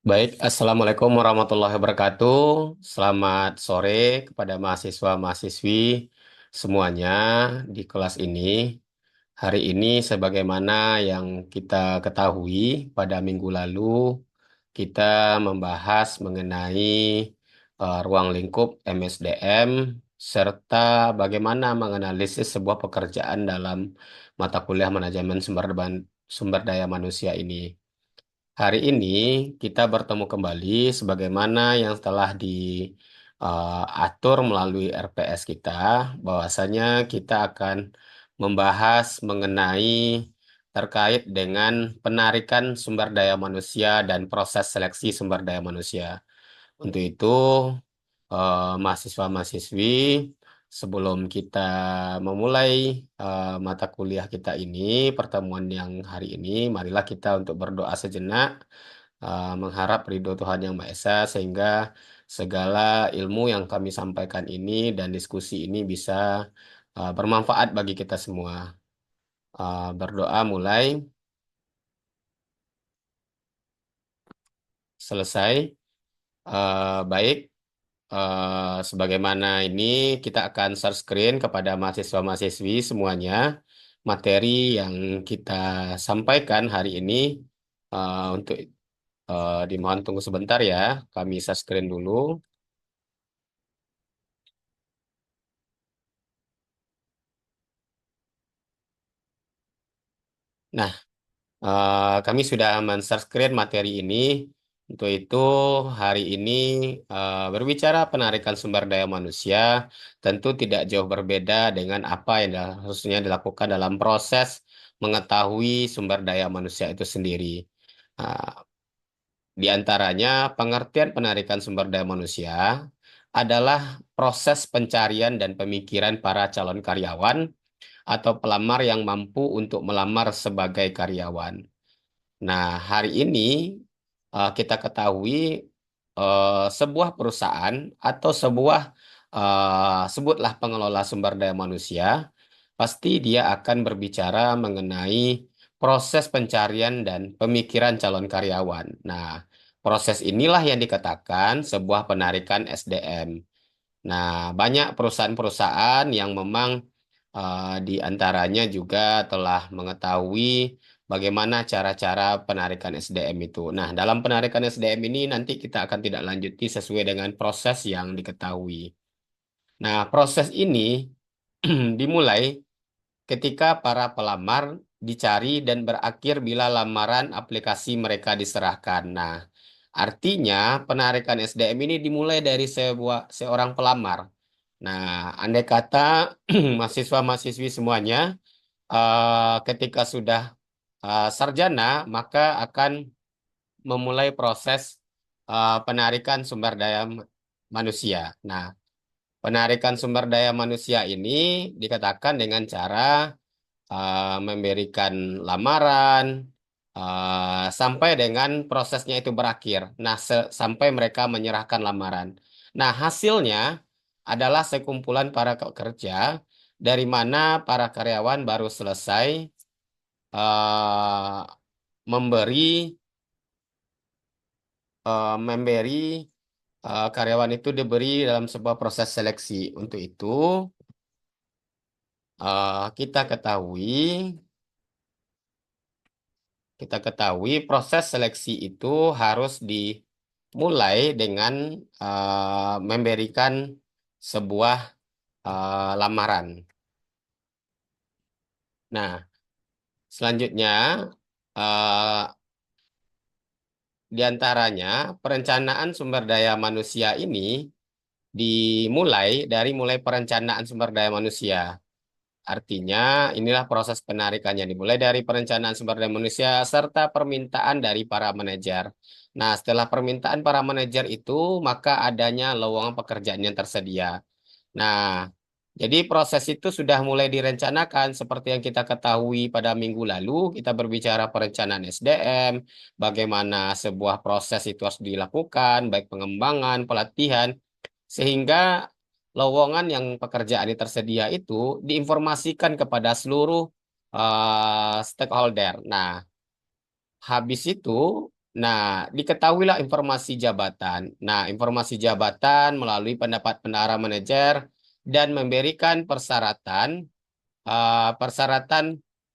Baik, Assalamualaikum warahmatullahi wabarakatuh. Selamat sore kepada mahasiswa-mahasiswi semuanya di kelas ini. Hari ini, sebagaimana yang kita ketahui, pada minggu lalu kita membahas mengenai ruang lingkup MSDM serta bagaimana menganalisis sebuah pekerjaan dalam mata kuliah manajemen sumber daya manusia ini. Hari ini kita bertemu kembali sebagaimana yang telah diatur melalui RPS kita, bahwasanya kita akan membahas mengenai terkait dengan penarikan sumber daya manusia dan proses seleksi sumber daya manusia. Untuk itu, mahasiswa-mahasiswi, sebelum kita memulai mata kuliah kita ini, pertemuan yang hari ini, marilah kita untuk berdoa sejenak, mengharap ridho Tuhan Yang Maha Esa, sehingga segala ilmu yang kami sampaikan ini dan diskusi ini bisa bermanfaat bagi kita semua. Berdoa mulai, selesai. Baik. Sebagaimana ini kita akan share screen kepada mahasiswa-mahasiswi semuanya materi yang kita sampaikan hari ini. Untuk dimohon tunggu sebentar ya, kami share screen dulu. Nah, kami sudah men-share screen materi ini. Untuk itu, hari ini berbicara penarikan sumber daya manusia tentu tidak jauh berbeda dengan apa yang harusnya dilakukan dalam proses mengetahui sumber daya manusia itu sendiri. Ah, di antaranya, pengertian penarikan sumber daya manusia adalah proses pencarian dan pemikiran para calon karyawan atau pelamar yang mampu untuk melamar sebagai karyawan. Nah, hari ini kita ketahui sebuah perusahaan atau sebuah sebutlah pengelola sumber daya manusia, pasti dia akan berbicara mengenai proses pencarian dan pemikiran calon karyawan. Nah, proses inilah yang dikatakan sebuah penarikan SDM. Nah, banyak perusahaan-perusahaan yang memang di antaranya juga telah mengetahui bagaimana cara-cara penarikan SDM itu. Nah, dalam penarikan SDM ini nanti kita akan tidak lanjuti sesuai dengan proses yang diketahui. Nah, proses ini dimulai ketika para pelamar dicari dan berakhir bila lamaran aplikasi mereka diserahkan. Nah, artinya penarikan SDM ini dimulai dari seorang pelamar. Nah, andai kata mahasiswa-mahasiswi semuanya ketika sudah sarjana, maka akan memulai proses penarikan sumber daya manusia. Nah, penarikan sumber daya manusia ini dikatakan dengan cara memberikan lamaran sampai dengan prosesnya itu berakhir. Nah, sampai mereka menyerahkan lamaran. Nah, hasilnya adalah sekumpulan para pekerja dari mana para karyawan baru selesai eh, memberi memberi karyawan itu diberi dalam sebuah proses seleksi. Untuk itu, kita ketahui proses seleksi itu harus dimulai dengan memberikan sebuah lamaran. Nah, selanjutnya eh, di antaranya perencanaan sumber daya manusia ini dimulai dari mulai perencanaan sumber daya manusia. Artinya, inilah proses penarikannya dimulai dari perencanaan sumber daya manusia serta permintaan dari para manajer. Nah, setelah permintaan para manajer itu, maka adanya lowongan pekerjaan yang tersedia. Nah, jadi proses itu sudah mulai direncanakan seperti yang kita ketahui pada minggu lalu, kita berbicara perencanaan SDM, bagaimana sebuah proses itu harus dilakukan, baik pengembangan, pelatihan, sehingga lowongan yang pekerjaan ini tersedia itu diinformasikan kepada seluruh stakeholder. Nah, habis itu Nah, diketahuilah informasi jabatan. Nah, informasi jabatan melalui pendapat bendahara manajer dan memberikan persyaratan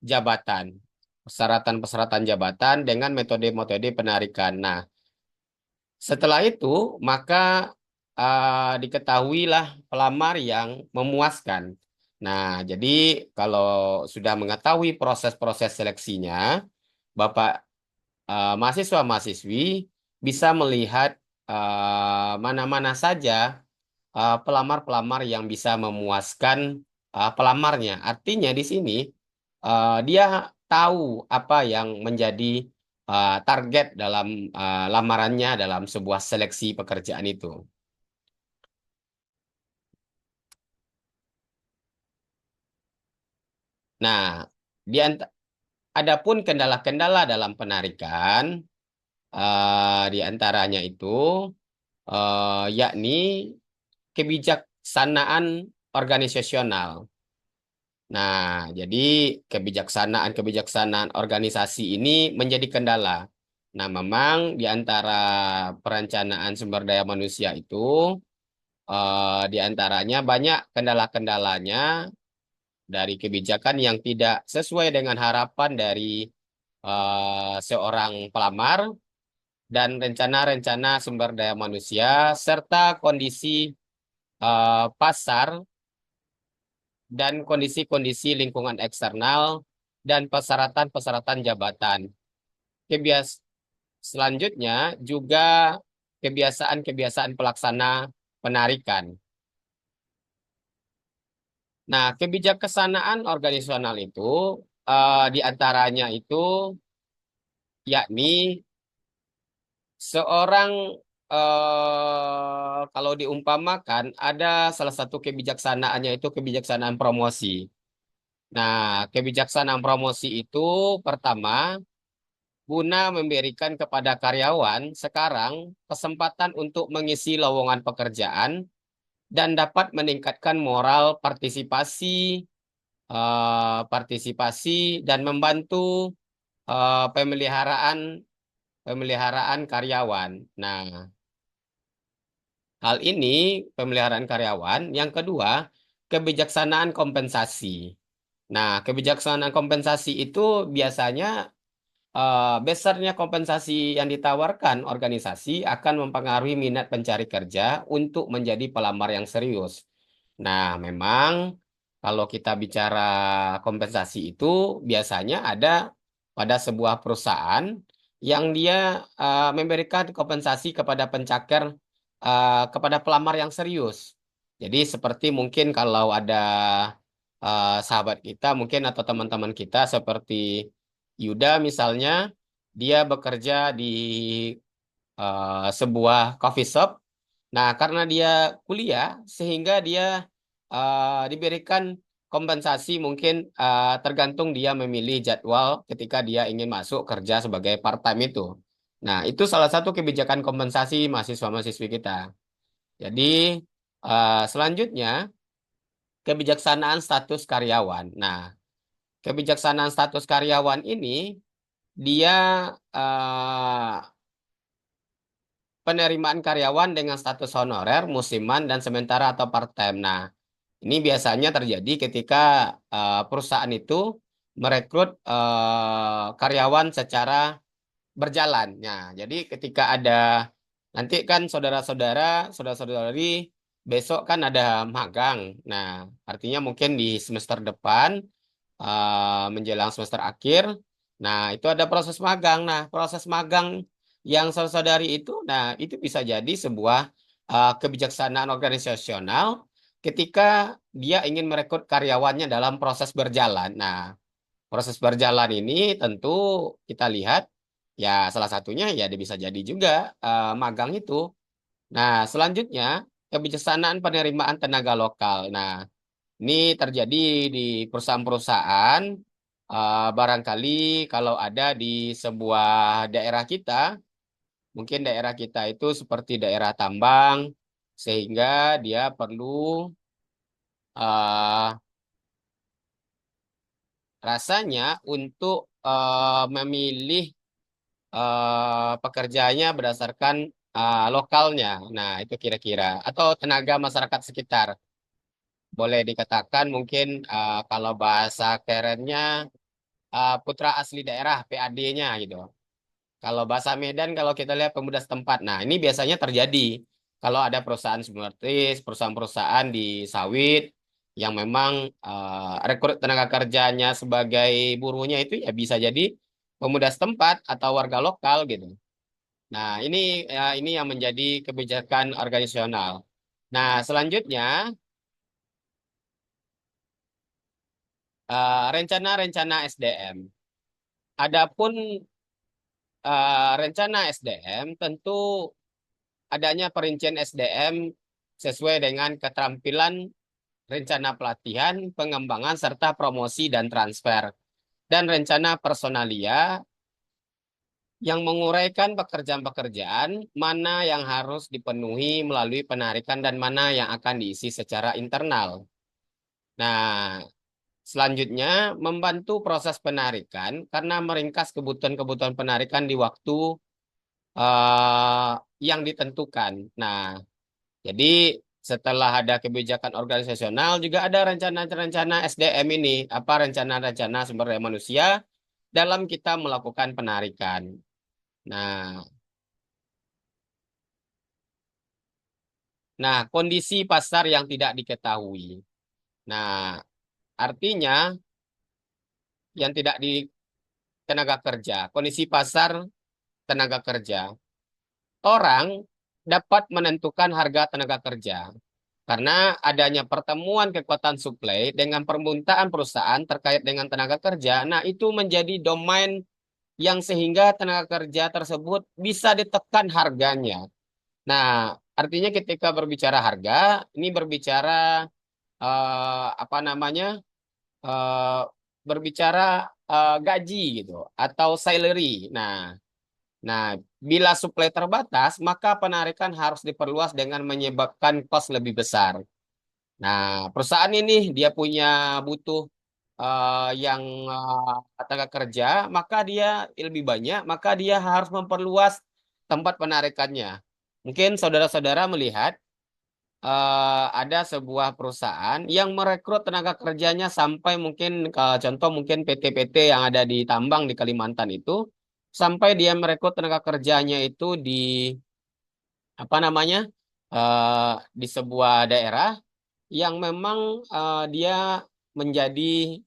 jabatan. Persyaratan-persyaratan jabatan dengan metode-metode penarikan. Nah, setelah itu, maka diketahuilah pelamar yang memuaskan. Nah, jadi kalau sudah mengetahui proses-proses seleksinya, Bapak mahasiswa-mahasiswi bisa melihat mana-mana saja pelamar-pelamar yang bisa memuaskan pelamarnya. Artinya di sini dia tahu apa yang menjadi target dalam lamarannya dalam sebuah seleksi pekerjaan itu. Nah, adapun kendala-kendala dalam penarikan, di antaranya itu yakni kebijaksanaan organisasional. Nah, jadi kebijaksanaan organisasi ini menjadi kendala. Nah, memang di antara perencanaan sumber daya manusia itu, di antaranya banyak kendala-kendalanya dari kebijakan yang tidak sesuai dengan harapan dari seorang pelamar dan rencana-rencana sumber daya manusia serta kondisi pasar dan kondisi-kondisi lingkungan eksternal dan persyaratan-persyaratan jabatan. Kebias Selanjutnya juga kebiasaan-kebiasaan pelaksana penarikan. Nah, kebijaksanaan organisasional itu di antaranya itu yakni seorang kalau diumpamakan ada salah satu kebijaksanaannya itu kebijaksanaan promosi. Nah, kebijaksanaan promosi itu pertama guna memberikan kepada karyawan sekarang kesempatan untuk mengisi lowongan pekerjaan dan dapat meningkatkan moral partisipasi dan membantu pemeliharaan pemeliharaan karyawan. Nah, hal ini pemeliharaan karyawan. Yang kedua, kebijaksanaan kompensasi. Nah, kebijaksanaan kompensasi itu biasanya besarnya kompensasi yang ditawarkan organisasi akan mempengaruhi minat pencari kerja untuk menjadi pelamar yang serius. Nah, memang kalau kita bicara kompensasi itu biasanya ada pada sebuah perusahaan yang dia memberikan kompensasi kepada kepada pelamar yang serius. Jadi seperti mungkin kalau ada sahabat kita mungkin atau teman-teman kita seperti Yuda misalnya, dia bekerja di sebuah coffee shop. Nah, karena dia kuliah, sehingga dia diberikan kompensasi mungkin tergantung dia memilih jadwal ketika dia ingin masuk kerja sebagai part-time itu. Nah, itu salah satu kebijakan kompensasi mahasiswa-mahasiswi kita. Jadi, selanjutnya, kebijaksanaan status karyawan. Nah, kebijaksanaan status karyawan ini dia eh, penerimaan karyawan dengan status honorer, musiman, dan sementara atau part-time. Nah, ini biasanya terjadi ketika perusahaan itu merekrut karyawan secara berjalan. Nah, jadi ketika ada nanti kan saudara-saudari besok kan ada magang. Nah, artinya mungkin di semester depan menjelang semester akhir. Nah, itu ada proses magang. Nah, proses magang yang saudari itu, nah itu bisa jadi sebuah kebijaksanaan organisasional ketika dia ingin merekrut karyawannya dalam proses berjalan. Nah, proses berjalan ini tentu kita lihat ya salah satunya ya dia bisa jadi juga magang itu. Nah, selanjutnya kebijaksanaan penerimaan tenaga lokal. Nah, ini terjadi di perusahaan-perusahaan barangkali kalau ada di sebuah daerah kita, mungkin daerah kita itu seperti daerah tambang, sehingga dia perlu eh, rasanya untuk memilih pekerjaannya berdasarkan lokalnya. Nah, itu kira-kira. Atau tenaga masyarakat sekitar. Boleh dikatakan mungkin kalau bahasa kerennya putra asli daerah, PAD-nya gitu. Kalau bahasa Medan, kalau kita lihat pemuda setempat. Nah, ini biasanya terjadi kalau ada perusahaan seperti perusahaan-perusahaan di sawit yang memang rekrut tenaga kerjanya sebagai buruhnya itu ya bisa jadi pemuda setempat atau warga lokal gitu. Nah, ini yang menjadi kebijakan organisasional. Nah, selanjutnya rencana-rencana SDM. Adapun rencana SDM tentu adanya perincian SDM sesuai dengan keterampilan, rencana pelatihan, pengembangan, serta promosi dan transfer. Dan rencana personalia yang menguraikan pekerjaan-pekerjaan mana yang harus dipenuhi melalui penarikan dan mana yang akan diisi secara internal. Nah, selanjutnya membantu proses penarikan karena meringkas kebutuhan-kebutuhan penarikan di waktu yang ditentukan. Nah, jadi setelah ada kebijakan organisasional juga ada rencana-rencana SDM ini, apa rencana-rencana sumber daya manusia dalam kita melakukan penarikan. Nah, kondisi pasar yang tidak diketahui. Nah, artinya yang tidak di tenaga kerja, kondisi pasar tenaga kerja. Orang dapat menentukan harga tenaga kerja karena adanya pertemuan kekuatan suplai dengan permintaan perusahaan terkait dengan tenaga kerja. Nah, itu menjadi domain yang sehingga tenaga kerja tersebut bisa ditekan harganya. Nah, artinya ketika berbicara harga, ini berbicara apa namanya? eh, berbicara gaji gitu atau salary. Nah, bila suplai terbatas, maka penarikan harus diperluas dengan menyebabkan kos lebih besar. Nah, perusahaan ini dia punya butuh yang tenaga kerja, maka dia lebih banyak, maka dia harus memperluas tempat penarikannya. Mungkin saudara-saudara melihat ada sebuah perusahaan yang merekrut tenaga kerjanya sampai mungkin contoh mungkin PT-PT yang ada di tambang di Kalimantan itu sampai dia merekrut tenaga kerjanya itu di apa namanya eh, di sebuah daerah yang memang dia menjadi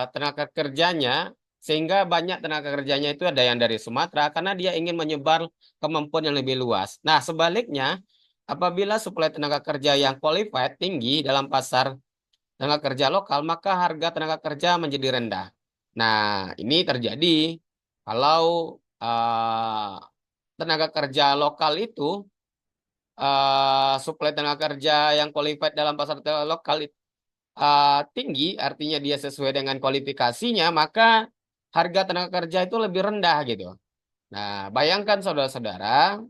tenaga kerjanya sehingga banyak tenaga kerjanya itu ada yang dari Sumatera karena dia ingin menyebar kemampuan yang lebih luas. Nah, sebaliknya apabila suplai tenaga kerja yang qualified tinggi dalam pasar tenaga kerja lokal, maka harga tenaga kerja menjadi rendah. Nah, ini terjadi kalau tenaga kerja lokal itu suplai tenaga kerja yang qualified dalam pasar tenaga lokal tinggi, artinya dia sesuai dengan kualifikasinya, maka harga tenaga kerja itu lebih rendah gitu. Nah, bayangkan saudara-saudara,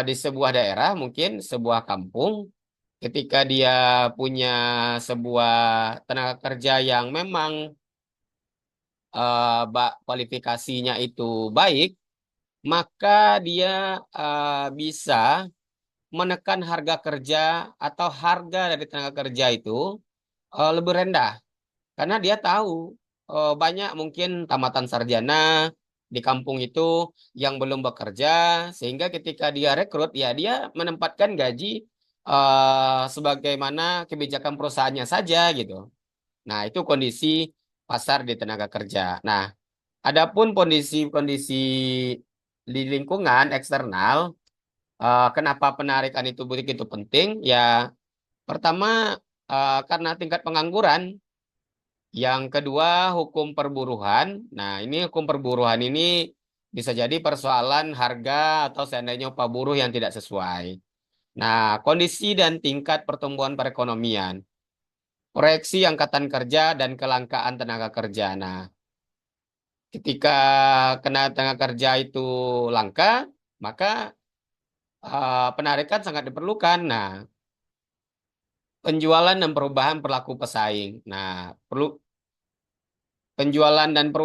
di sebuah daerah, mungkin sebuah kampung, ketika dia punya sebuah tenaga kerja yang memang kualifikasinya itu baik, maka dia bisa menekan harga kerja atau harga dari tenaga kerja itu lebih rendah. Karena dia tahu banyak mungkin tamatan sarjana di kampung itu yang belum bekerja, sehingga ketika dia rekrut, ya dia menempatkan gaji sebagaimana kebijakan perusahaannya saja gitu. Nah, itu kondisi pasar di tenaga kerja. Nah, adapun kondisi-kondisi di lingkungan eksternal, kenapa penarikan itu begitu penting? Ya, pertama karena tingkat pengangguran. Yang kedua, hukum perburuhan. Nah, ini hukum perburuhan ini bisa jadi persoalan harga atau seandainya upah buruh yang tidak sesuai. Nah, kondisi dan tingkat pertumbuhan perekonomian, proyeksi angkatan kerja dan kelangkaan tenaga kerja. Nah, ketika tenaga kerja itu langka, maka penarikan sangat diperlukan. Nah, penjualan dan perubahan perilaku pesaing. Nah, perlu penjualan dan perubahan